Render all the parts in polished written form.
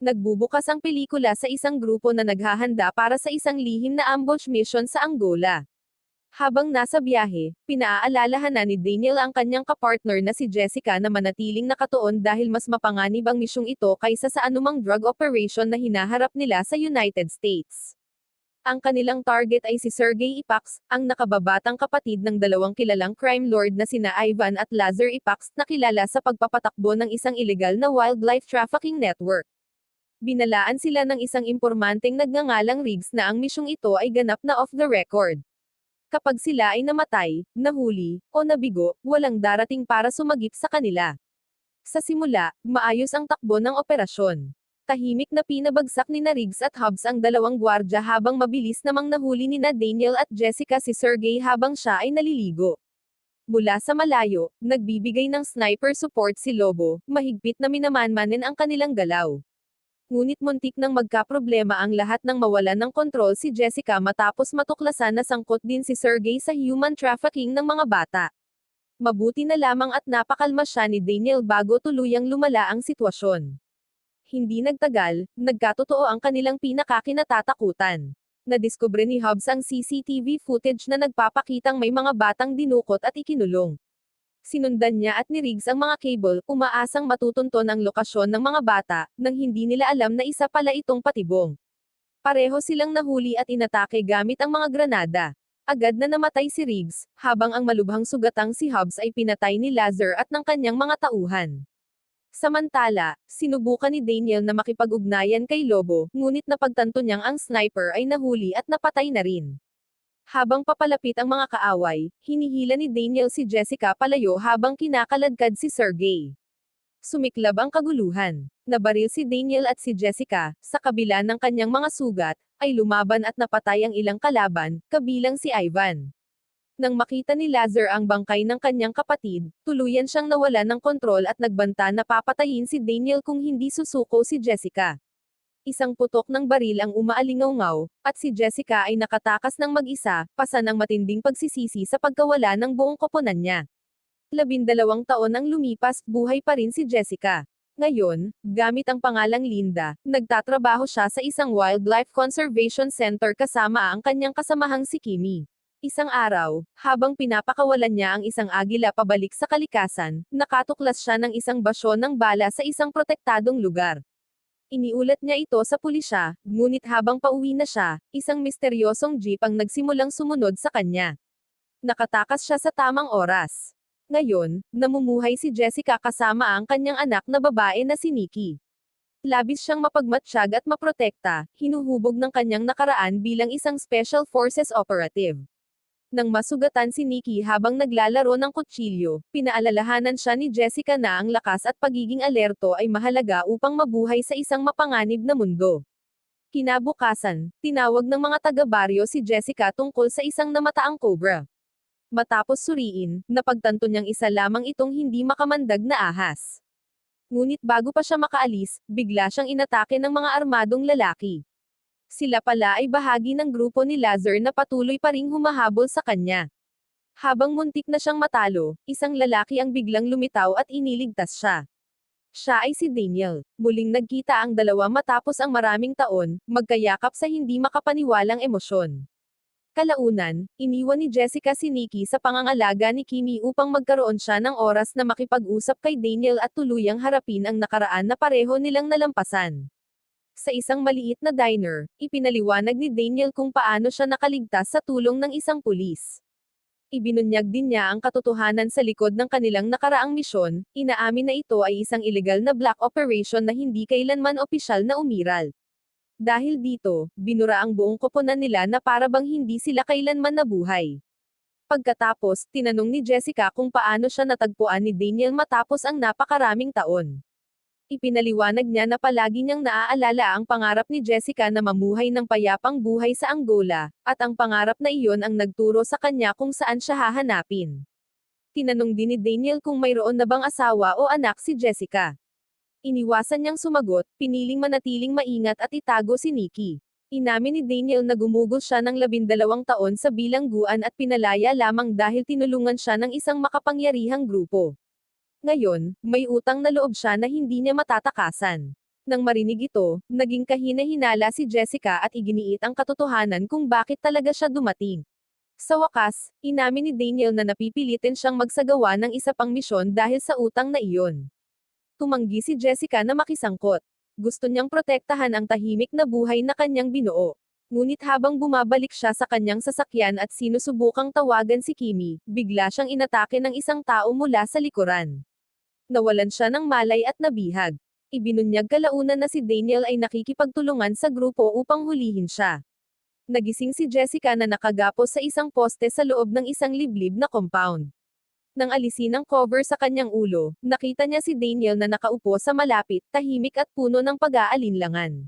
Nagbubukas ang pelikula sa isang grupo na naghahanda para sa isang lihim na ambush mission sa Angola. Habang nasa biyahe, pinaaalalahan na ni Daniel ang kanyang kapartner na si Jessica na manatiling nakatuon dahil mas mapanganib ang misyong ito kaysa sa anumang drug operation na hinaharap nila sa United States. Ang kanilang target ay si Sergey Ipax, ang nakababatang kapatid ng dalawang kilalang crime lord na sina Ivan at Lazar Ipax na kilala sa pagpapatakbo ng isang illegal na wildlife trafficking network. Binalaan sila ng isang impormanteng nagngangalang Riggs na ang misyong ito ay ganap na off the record. Kapag sila ay namatay, nahuli, o nabigo, walang darating para sumagip sa kanila. Sa simula, maayos ang takbo ng operasyon. Tahimik na pinabagsak ni Riggs at Hobbs ang dalawang gwardya habang mabilis namang nahuli ni Daniel at Jessica si Sergey habang siya ay naliligo. Mula sa malayo, nagbibigay ng sniper support si Lobo, mahigpit na minamanmanin ang kanilang galaw. Ngunit muntik nang magkaproblema ang lahat nang mawalan ng kontrol si Jessica matapos matuklasan na sangkot din si Sergey sa human trafficking ng mga bata. Mabuti na lamang at napakalma siya ni Daniel bago tuluyang lumala ang sitwasyon. Hindi nagtagal, nagkatotoo ang kanilang pinakakinatatakutan. Nadiskubre ni Hobbs ang CCTV footage na nagpapakitang may mga batang dinukot at ikinulong. Sinundan niya at ni Riggs ang mga cable, umaasang matutunton ang lokasyon ng mga bata, nang hindi nila alam na isa pala itong patibong. Pareho silang nahuli at inatake gamit ang mga granada. Agad na namatay si Riggs, habang ang malubhang sugatang si Hobbs ay pinatay ni Lazar at ng kanyang mga tauhan. Samantala, sinubukan ni Daniel na makipag-ugnayan kay Lobo, ngunit napagtanto niyang ang sniper ay nahuli at napatay na rin. Habang papalapit ang mga kaaway, hinihila ni Daniel si Jessica palayo habang kinakaladkad si Sergey. Sumiklab ang kaguluhan. Nabaril si Daniel at si Jessica, sa kabila ng kanyang mga sugat, ay lumaban at napatay ang ilang kalaban, kabilang si Ivan. Nang makita ni Lazar ang bangkay ng kanyang kapatid, tuluyan siyang nawalan ng kontrol at nagbanta na papatayin si Daniel kung hindi susuko si Jessica. Isang putok ng baril ang umaalingaw-ngaw, at si Jessica ay nakatakas ng mag-isa, pasan ang matinding pagsisisi sa pagkawala ng buong koponan niya. 12 taon ang lumipas, buhay pa rin si Jessica. Ngayon, gamit ang pangalang Linda, nagtatrabaho siya sa isang wildlife conservation center kasama ang kanyang kasamahang si Kimi. Isang araw, habang pinapakawalan niya ang isang agila pabalik sa kalikasan, nakatuklas siya ng isang basyon ng bala sa isang protektadong lugar. Iniulat niya ito sa pulisya, ngunit habang pauwi na siya, isang misteryosong jeep ang nagsimulang sumunod sa kanya. Nakatakas siya sa tamang oras. Ngayon, namumuhay si Jessica kasama ang kanyang anak na babae na si Nikki. Labis siyang mapagmatsyag at maprotekta, hinuhubog ng kanyang nakaraan bilang isang Special Forces operative. Nang masugatan si Nikki habang naglalaro ng kutsilyo, pinaalalahanan siya ni Jessica na ang lakas at pagiging alerto ay mahalaga upang mabuhay sa isang mapanganib na mundo. Kinabukasan, tinawag ng mga taga-baryo si Jessica tungkol sa isang namataang cobra. Matapos suriin, napagtanto niyang isa lamang itong hindi makamandag na ahas. Ngunit bago pa siya makaalis, bigla siyang inatake ng mga armadong lalaki. Sila pala ay bahagi ng grupo ni Lazar na patuloy pa ring humahabol sa kanya. Habang muntik na siyang matalo, isang lalaki ang biglang lumitaw at iniligtas siya. Siya ay si Daniel. Muling nagkita ang dalawa matapos ang maraming taon, magkayakap sa hindi makapaniwalang emosyon. Kalaunan, iniwan ni Jessica si Nikki sa pangangalaga ni Kimi upang magkaroon siya ng oras na makipag-usap kay Daniel at tuluyang harapin ang nakaraan na pareho nilang nalampasan. Sa isang maliit na diner, ipinaliwanag ni Daniel kung paano siya nakaligtas sa tulong ng isang pulis. Ibinunyag din niya ang katotohanan sa likod ng kanilang nakaraang misyon, inaamin na ito ay isang illegal na black operation na hindi kailanman opisyal na umiral. Dahil dito, binura ang buong koponan nila na para bang hindi sila kailanman nabuhay. Pagkatapos, tinanong ni Jessica kung paano siya natagpuan ni Daniel matapos ang napakaraming taon. Ipinaliwanag niya na palagi niyang naaalala ang pangarap ni Jessica na mamuhay ng payapang buhay sa Angola, at ang pangarap na iyon ang nagturo sa kanya kung saan siya hahanapin. Tinanong din ni Daniel kung mayroon na bang asawa o anak si Jessica. Iniwasan niyang sumagot, piniling manatiling maingat at itago si Nikki. Inamin ni Daniel na gumugol siya ng 12 taon sa bilangguan at pinalaya lamang dahil tinulungan siya ng isang makapangyarihang grupo. Ngayon, may utang na loob siya na hindi niya matatakasan. Nang marinig ito, naging kahina-hinala si Jessica at iginiit ang katotohanan kung bakit talaga siya dumating. Sa wakas, inamin ni Daniel na napipilitin siyang magsagawa ng isa pang misyon dahil sa utang na iyon. Tumanggi si Jessica na makisangkot. Gusto niyang protektahan ang tahimik na buhay na kanyang binuo. Ngunit habang bumabalik siya sa kanyang sasakyan at sinusubukang tawagan si Kimi, bigla siyang inatake ng isang tao mula sa likuran. Nawalan siya ng malay at nabihag. Ibinunyag kalaunan na si Daniel ay nakikipagtulungan sa grupo upang hulihin siya. Nagising si Jessica na nakagapos sa isang poste sa loob ng isang liblib na compound. Nang alisin ang cover sa kanyang ulo, nakita niya si Daniel na nakaupo sa malapit, tahimik at puno ng pag-aalinlangan.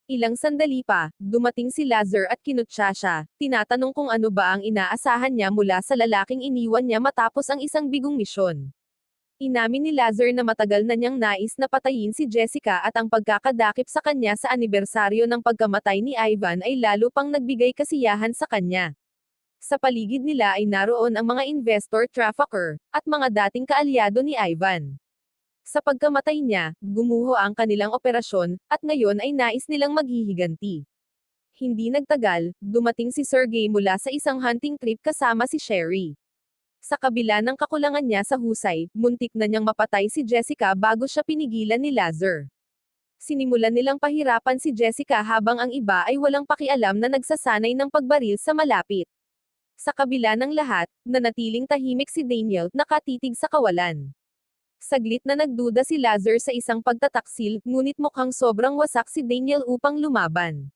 Ilang sandali pa, dumating si Lazar at kinutya siya, tinatanong kung ano ba ang inaasahan niya mula sa lalaking iniwan niya matapos ang isang bigong misyon. Inamin ni Lazar na matagal na niyang nais na patayin si Jessica at ang pagkakadakip sa kanya sa anibersaryo ng pagkamatay ni Ivan ay lalo pang nagbigay kasiyahan sa kanya. Sa paligid nila ay naroon ang mga investor trafficker, at mga dating kaalyado ni Ivan. Sa pagkamatay niya, gumuho ang kanilang operasyon, at ngayon ay nais nilang maghihiganti. Hindi nagtagal, dumating si Sergey mula sa isang hunting trip kasama si Sherry. Sa kabila ng kakulangan niya sa husay, muntik na niyang mapatay si Jessica bago siya pinigilan ni Lazar. Sinimulan nilang pahirapan si Jessica habang ang iba ay walang pakialam na nagsasanay ng pagbaril sa malapit. Sa kabila ng lahat, nanatiling tahimik si Daniel, nakatitig sa kawalan. Saglit na nagduda si Lazar sa isang pagtataksil, ngunit mukhang sobrang wasak si Daniel upang lumaban.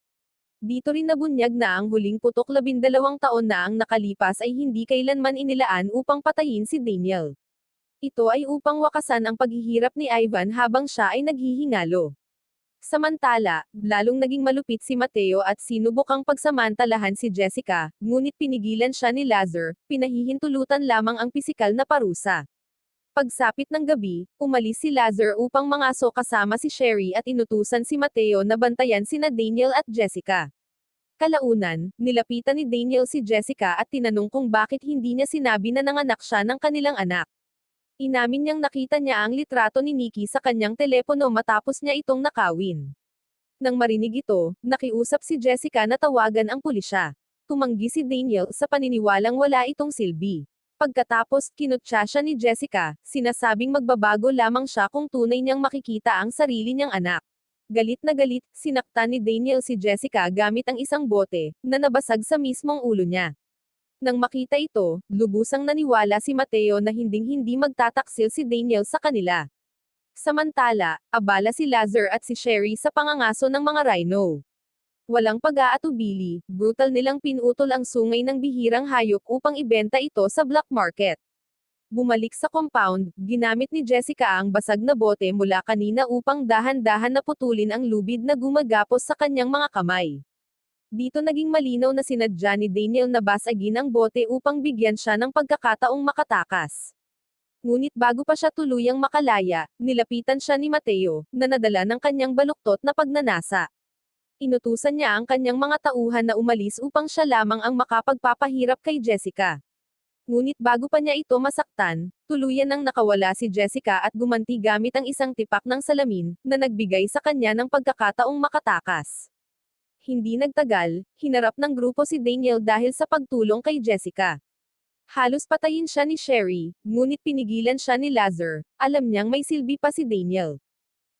Dito rin nabunyag na ang huling putok 12 taon na ang nakalipas ay hindi kailanman inilaan upang patayin si Daniel. Ito ay upang wakasan ang paghihirap ni Ivan habang siya ay naghihingalo. Samantala, lalong naging malupit si Mateo at sinubukang pagsamantalahan si Jessica, ngunit pinigilan siya ni Lazar, pinahihintulutan lamang ang pisikal na parusa. Pagsapit ng gabi, umalis si Lazar upang mangaso kasama si Sherry at inutusan si Mateo na bantayan sina Daniel at Jessica. Kalaunan, nilapitan ni Daniel si Jessica at tinanong kung bakit hindi niya sinabi na nanganak siya ng kanilang anak. Inamin niyang nakita niya ang litrato ni Nikki sa kanyang telepono matapos niya itong nakawin. Nang marinig ito, nakiusap si Jessica na tawagan ang pulisya. Tumanggi si Daniel sa paniniwalang wala itong silbi. Pagkatapos, kinutya siya ni Jessica, sinasabing magbabago lamang siya kung tunay niyang makikita ang sarili niyang anak. Galit na galit, sinaktan ni Daniel si Jessica gamit ang isang bote, na nabasag sa mismong ulo niya. Nang makita ito, lubusang naniwala si Mateo na hinding-hindi magtataksil si Daniel sa kanila. Samantala, abala si Lazar at si Sherry sa pangangaso ng mga rhino. Walang pag-aatubili, brutal nilang pinutol ang sungay ng bihirang hayop upang ibenta ito sa black market. Bumalik sa compound, ginamit ni Jessica ang basag na bote mula kanina upang dahan-dahan na putulin ang lubid na gumagapos sa kanyang mga kamay. Dito naging malinaw na sinadya ni Daniel na basagin ang bote upang bigyan siya ng pagkakataong makatakas. Ngunit bago pa siya tuluyang makalaya, nilapitan siya ni Mateo, na nadala ng kanyang baluktot na pagnanasa. Inutusan niya ang kanyang mga tauhan na umalis upang siya lamang ang makapagpapahirap kay Jessica. Ngunit bago pa niya ito masaktan, tuluyan nang nakawala si Jessica at gumanti gamit ang isang tipak ng salamin, na nagbigay sa kanya ng pagkakataong makatakas. Hindi nagtagal, hinarap ng grupo si Daniel dahil sa pagtulong kay Jessica. Halos patayin siya ni Sherry, ngunit pinigilan siya ni Lazar, alam niyang may silbi pa si Daniel.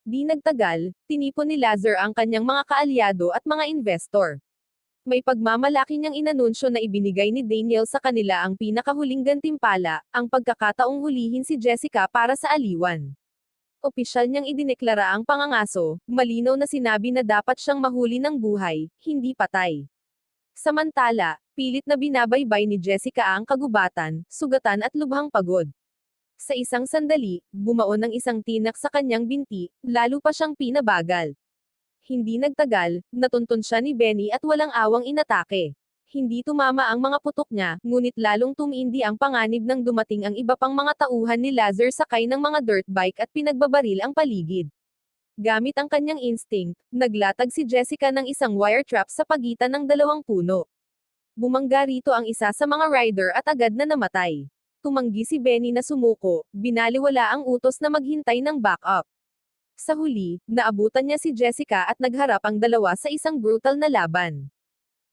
Di nagtagal, tinipon ni Lazar ang kanyang mga kaalyado at mga investor. May pagmamalaki niyang inanunsyo na ibinigay ni Daniel sa kanila ang pinakahuling gantimpala, ang pagkakataong hulihin si Jessica para sa aliwan. Opisyal niyang idineklara ang pangangaso, malinaw na sinabi na dapat siyang mahuli ng buhay, hindi patay. Samantala, pilit na binabaybay ni Jessica ang kagubatan, sugatan at lubhang pagod. Sa isang sandali, bumaon ng isang tinak sa kanyang binti, lalo pa siyang pinabagal. Hindi nagtagal, natuntun siya ni Benny at walang awang inatake. Hindi tumama ang mga putok niya, ngunit lalong tumindi ang panganib nang dumating ang iba pang mga tauhan ni Lazar sakay ng mga dirt bike at pinagbabaril ang paligid. Gamit ang kanyang instinct, naglatag si Jessica ng isang wire trap sa pagitan ng dalawang puno. Bumangga rito ang isa sa mga rider at agad na namatay. Tumanggi si Benny na sumuko, binaliwala ang utos na maghintay ng backup. Sa huli, naabutan niya si Jessica at nagharap ang dalawa sa isang brutal na laban.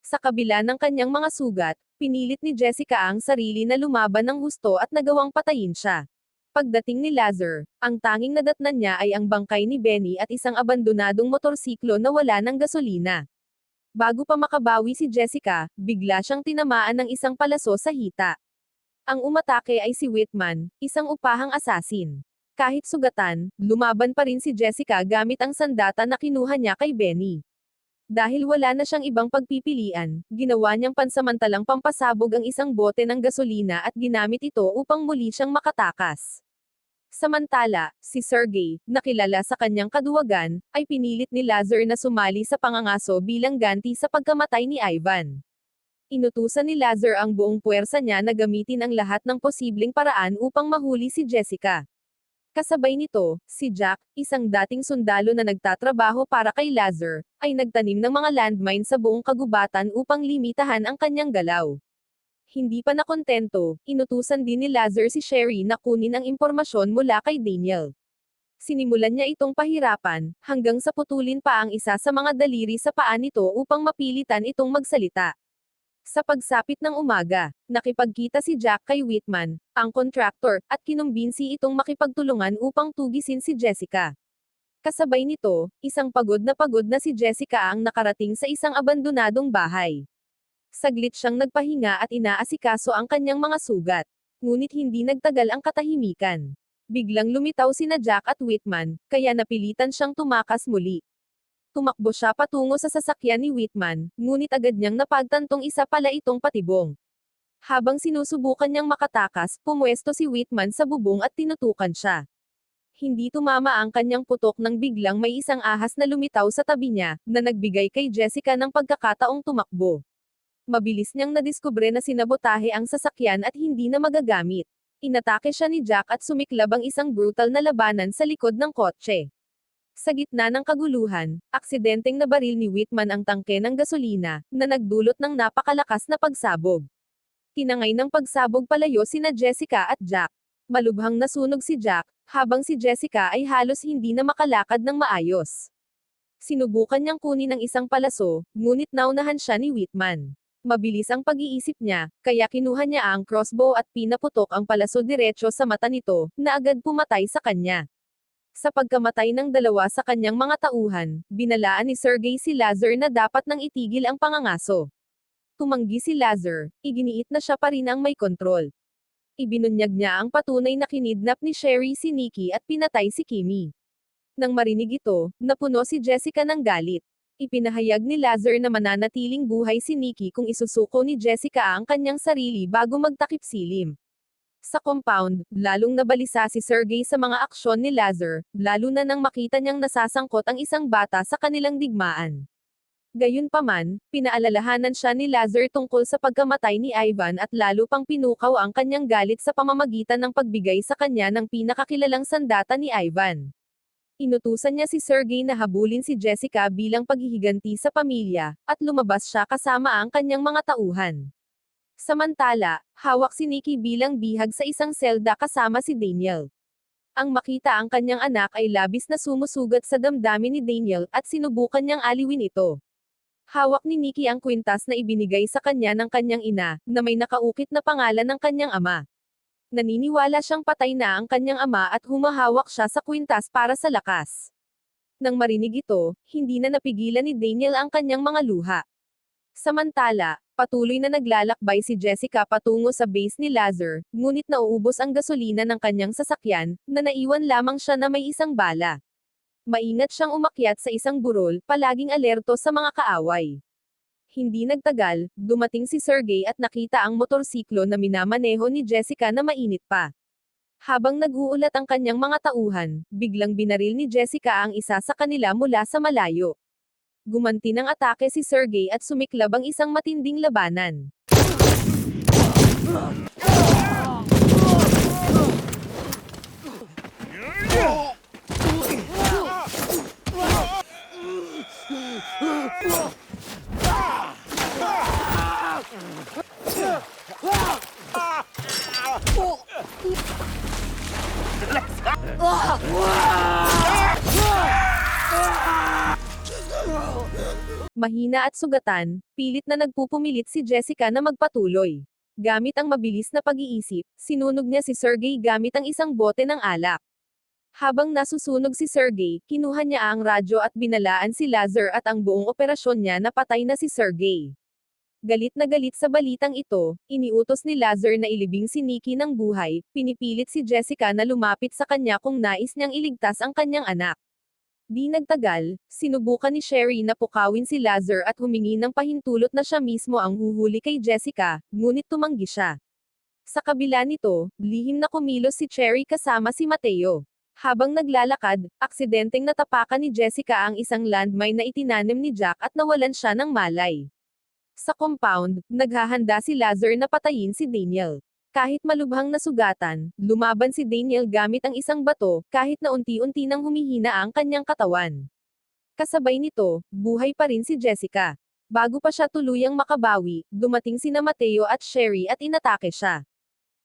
Sa kabila ng kanyang mga sugat, pinilit ni Jessica ang sarili na lumaban ng husto at nagawang patayin siya. Pagdating ni Lazar, ang tanging nadatnan niya ay ang bangkay ni Benny at isang abandonadong motorsiklo na wala ng gasolina. Bago pa makabawi si Jessica, bigla siyang tinamaan ng isang palaso sa hita. Ang umatake ay si Whitman, isang upahang asasin. Kahit sugatan, lumaban pa rin si Jessica gamit ang sandata na kinuha niya kay Benny. Dahil wala na siyang ibang pagpipilian, ginawa niyang pansamantalang pampasabog ang isang bote ng gasolina at ginamit ito upang muli siyang makatakas. Samantala, si Sergey, na kilala sa kanyang kaduwagan, ay pinilit ni Lazar na sumali sa pangangaso bilang ganti sa pagkamatay ni Ivan. Inutusan ni Lazar ang buong puwersa niya na gamitin ang lahat ng posibleng paraan upang mahuli si Jessica. Kasabay nito, si Jack, isang dating sundalo na nagtatrabaho para kay Lazar, ay nagtanim ng mga landmine sa buong kagubatan upang limitahan ang kanyang galaw. Hindi pa nakontento, inutusan din ni Lazar si Sherry na kunin ang impormasyon mula kay Daniel. Sinimulan niya itong pahirapan, hanggang sa putulin pa ang isa sa mga daliri sa paa nito upang mapilitan itong magsalita. Sa pagsapit ng umaga, nakipagkita si Jack kay Whitman, ang contractor, at kinumbinsi itong makipagtulungan upang tugisin si Jessica. Kasabay nito, isang pagod na si Jessica ang nakarating sa isang abandonadong bahay. Saglit siyang nagpahinga at inaasikaso ang kanyang mga sugat. Ngunit hindi nagtagal ang katahimikan. Biglang lumitaw sina Jack at Whitman, kaya napilitan siyang tumakas muli. Tumakbo siya patungo sa sasakyan ni Whitman, ngunit agad niyang napagtantong isa pala itong patibong. Habang sinusubukan niyang makatakas, pumwesto si Whitman sa bubong at tinutukan siya. Hindi tumama ang kanyang putok nang biglang may isang ahas na lumitaw sa tabi niya, na nagbigay kay Jessica ng pagkakataong tumakbo. Mabilis niyang nadiskubre na sinabotahe ang sasakyan at hindi na magagamit. Inatake siya ni Jack at sumiklab ang isang brutal na labanan sa likod ng kotse. Sa gitna ng kaguluhan, aksidenteng nabaril ni Whitman ang tangke ng gasolina, na nagdulot ng napakalakas na pagsabog. Tinangay ng pagsabog palayo sina Jessica at Jack. Malubhang nasunog si Jack, habang si Jessica ay halos hindi na makalakad ng maayos. Sinubukan niyang kunin ang isang palaso, ngunit naunahan siya ni Whitman. Mabilis ang pag-iisip niya, kaya kinuha niya ang crossbow at pinaputok ang palaso diretso sa mata nito, na agad pumatay sa kanya. Sa pagkamatay ng dalawa sa kanyang mga tauhan, binalaan ni Sergey si Lazar na dapat nang itigil ang pangangaso. Tumanggi si Lazar, iginiit na siya pa rin ang may kontrol. Ibinunyag niya ang patunay na kinidnap ni Sherry si Nikki at pinatay si Kimmy. Nang marinig ito, napuno si Jessica ng galit. Ipinahayag ni Lazar na mananatiling buhay si Nikki kung isusuko ni Jessica ang kanyang sarili bago magtakip silim. Sa compound, lalong nabalisa si Sergey sa mga aksyon ni Lazar, lalo na nang makita niyang nasasangkot ang isang bata sa kanilang digmaan. Gayunpaman, pinaalalahanan siya ni Lazar tungkol sa pagkamatay ni Ivan at lalo pang pinukaw ang kanyang galit sa pamamagitan ng pagbigay sa kanya ng pinakakilalang sandata ni Ivan. Inutusan niya si Sergey na habulin si Jessica bilang paghihiganti sa pamilya, at lumabas siya kasama ang kanyang mga tauhan. Samantala, hawak si Nikki bilang bihag sa isang selda kasama si Daniel. Ang makita ang kanyang anak ay labis na sumusugat sa damdamin ni Daniel at sinubukan niyang aliwin ito. Hawak ni Nikki ang kwintas na ibinigay sa kanya ng kanyang ina, na may nakaukit na pangalan ng kanyang ama. Naniniwala siyang patay na ang kanyang ama at humahawak siya sa kwintas para sa lakas. Nang marinig ito, hindi na napigilan ni Daniel ang kanyang mga luha. Samantala, patuloy na naglalakbay si Jessica patungo sa base ni Lazar, ngunit nauubos ang gasolina ng kanyang sasakyan, na naiwan lamang siya na may isang bala. Maingat siyang umakyat sa isang burol, palaging alerto sa mga kaaway. Hindi nagtagal, dumating si Sergey at nakita ang motorsiklo na minamaneho ni Jessica na mainit pa. Habang nag-uulat ang kanyang mga tauhan, biglang binaril ni Jessica ang isa sa kanila mula sa malayo. Gumanti ng atake si Sergey at sumiklab ang isang matinding labanan. Mahina at sugatan, pilit na nagpupumilit si Jessica na magpatuloy. Gamit ang mabilis na pag-iisip, sinunog niya si Sergey gamit ang isang bote ng alak. Habang nasusunog si Sergey, kinuha niya ang radyo at binalaan si Lazar at ang buong operasyon niya na patay na si Sergey. Galit na galit sa balitang ito, iniutos ni Lazar na ilibing si Nikki ng buhay, pinipilit si Jessica na lumapit sa kanya kung nais niyang iligtas ang kanyang anak. Di nagtagal, sinubukan ni Sherry na pukawin si Lazar at humingi ng pahintulot na siya mismo ang huhuli kay Jessica, ngunit tumanggi siya. Sa kabila nito, lihim na kumilos si Cherry kasama si Mateo. Habang naglalakad, aksidenteng natapakan ni Jessica ang isang landmine na itinanim ni Jack at nawalan siya ng malay. Sa compound, naghahanda si Lazar na patayin si Daniel. Kahit malubhang nasugatan, lumaban si Daniel gamit ang isang bato, kahit na unti-unti nang humihina ang kanyang katawan. Kasabay nito, buhay pa rin si Jessica. Bago pa siya tuluyang makabawi, dumating sina Mateo at Sherry at inatake siya.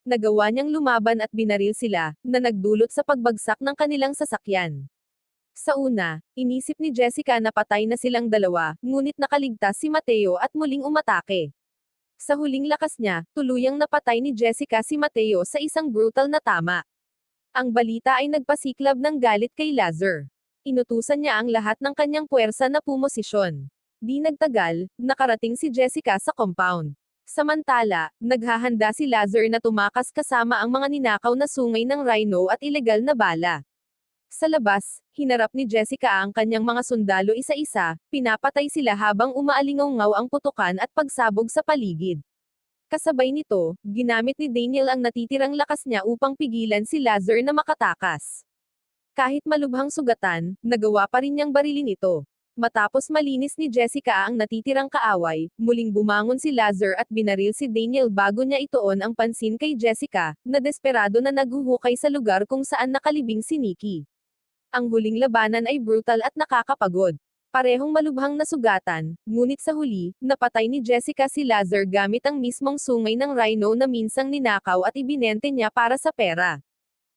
Nagawa niyang lumaban at binaril sila, na nagdulot sa pagbagsak ng kanilang sasakyan. Sa una, inisip ni Jessica na patay na silang dalawa, ngunit nakaligtas si Mateo at muling umatake. Sa huling lakas niya, tuluyang napatay ni Jessica si Mateo sa isang brutal na tama. Ang balita ay nagpasiklab ng galit kay Lazar. Inutusan niya ang lahat ng kanyang puwersa na pumosisyon. Di nagtagal, nakarating si Jessica sa compound. Samantala, naghahanda si Lazar na tumakas kasama ang mga ninakaw na sungay ng rhino at ilegal na bala. Sa labas, hinarap ni Jessica ang kanyang mga sundalo isa-isa, pinapatay sila habang umaalingaw ang putukan at pagsabog sa paligid. Kasabay nito, ginamit ni Daniel ang natitirang lakas niya upang pigilan si Lazar na makatakas. Kahit malubhang sugatan, nagawa pa rin niyang barilin ito. Matapos malinis ni Jessica ang natitirang kaaway, muling bumangon si Lazar at binaril si Daniel bago niya ituon ang pansin kay Jessica, na desperado na naghuhukay sa lugar kung saan nakalibing si Nikki. Ang huling labanan ay brutal at nakakapagod. Parehong malubhang nasugatan, ngunit sa huli, napatay ni Jessica si Lazar gamit ang mismong sungay ng rhino na minsang ninakaw at ibinente niya para sa pera.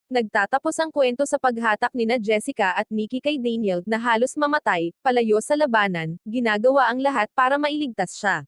Nagtatapos ang kwento sa paghatak nina Jessica at Nikki kay Daniel na halos mamatay, palayo sa labanan, ginagawa ang lahat para mailigtas siya.